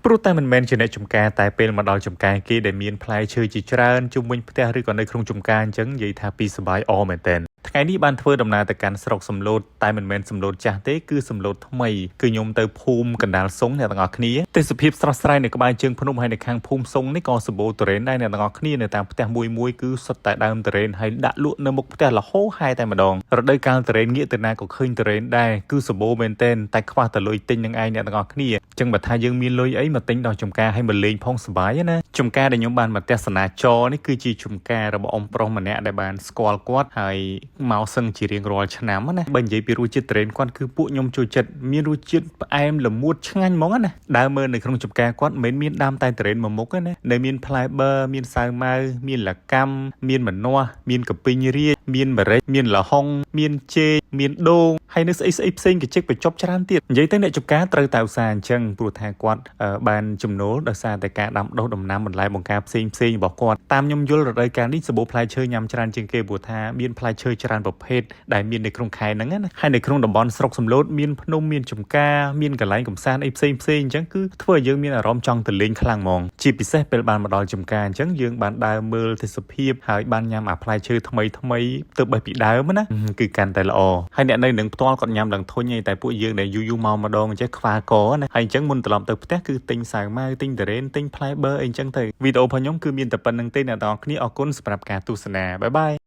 ព្រោះតែមិនមែនជាអ្នកចំការតែពេលមកដល់ចំការគេដែលមានផ្លែឈើជាច្រើនជុំវិញផ្ទះឬក៏នៅក្នុងចំការអញ្ចឹងនិយាយថាពីសបាយអមែនតើថ្ងៃនេះបានធ្វើដំណើរទៅកាន់ស្រុកសំឡូតតែមិនមែនសំឡូតចាស់ទេគឺសំឡូតថ្មីគឺខ្ញុំទៅភូមិកណ្ដាលសុងអ្នកទាំងអស់គ្នាទេសភាពស្រស់ស្រាយនៅក្បែរជើងភ្នំហើយនៅខាងភូមិសុងនេះក៏សម្បូរទុរេនដែរអ្នកទាំងអស់គ្នានៅតាមផ្ទះមួយគឺសុទ្ធតែដើមទុរេនហើយដាក់លក់នៅមុខផ្ទះលហោហែតែម្ដងរដូវកាលទុរេនងាកទៅណាក៏ឃើញទុរេនដែរគឺសម្បូរមែនទែនតែខ្វះតែលុយទិញនឹងឯងអ្នកទាំងអស់គ្នាអញ្ចឹងបើថាយើងមានលុយអីមកទិញដល់ចំការឲ្យមកលេងផងសប្បាយណាចំការដែលខ្ញុំបានមកទស្សនាចរនេះគឺជាចំការរបស់អ៊ំប្រុសម្នាក់ដែលបានស្គាល់គាត់ហើយមកសឹងជារៀងរាល់ឆ្នាំណាបើនិយាយពីរសជាតិទុរេនគាត់គឺពួកខ្ញុំចូលចិត្តមានរសជាតិផ្អែមល្មួតឆ្ងាញ់ហ្មងណាដើរមើលនៅក្នុងចំការគាត់មិនមានដើមតែទុរេនមួយមុខទេណានៅមានផ្លែបឺរមានសាវម៉ាវមានលកាំមានម្នាស់មានកពីងរាជមានម្រេចមានលហុងមានចេកមានដូងហើយនៅស្អីផ្សេងកញ្ចិកបញ្ចប់ច្រើនទៀតនិយាយទៅអ្នកចំការត្រូវតែឧស្សាហ៍អញ្ចឹងព្រោះថាគាត់បានចំណូលដោយសារតែការដាំដុះដំណាំបន្លែបង្ការផ្សេងរបស់គាត់តាមខ្ញុំយល់រដូវកាលនេះសម្បូរផ្លែឈើញ៉ាំច្រើនជាងគេព្រោះថាមានផ្លែឈើច្រើនប្រភេទដែលមាននៅក្នុងខែហ្នឹងណាហើយនៅក្នុងតំបន់ស្រុកសំឡូតមានភ្នំមានចំការមានកន្លែងកំសាន្តអីផ្សេងអញ្ចឹងគឺធ្វើឲ្យយើងមានអារម្មណ៍ចង់ទៅលេងខ្លាំងហ្មងជាពិសេសពេលបានមកដល់ចំការអញ្ចឹងយើងបានដើរមើលទេសភាពហើយបានញ៉ាំអាផ្លែឈើថ្មីទៅបេះពីដើមណាគឺកាន់តែល្អហើយអ្នកនៅនឹងផ្ទាល់គាត់ញ៉ាំឡើងធុញឯតែពួកយើងដែលយូរមកម្ដងអញ្ចឹងខ្វះកណាហើយអញ្ចឹងមុនត្រឡប់ទៅផ្ទះគឺទិញសាវម៉ាវទិញទុរេនទិញផ្លែបឺរអីអញ្ចឹងទៅវីដេអូរបស់ខ្ញុំគឺមានតែប៉ុណ្្នឹងទេអ្នកនរគ្នាអរគុណសម្រាប់ការទស្សនាបាយបាយ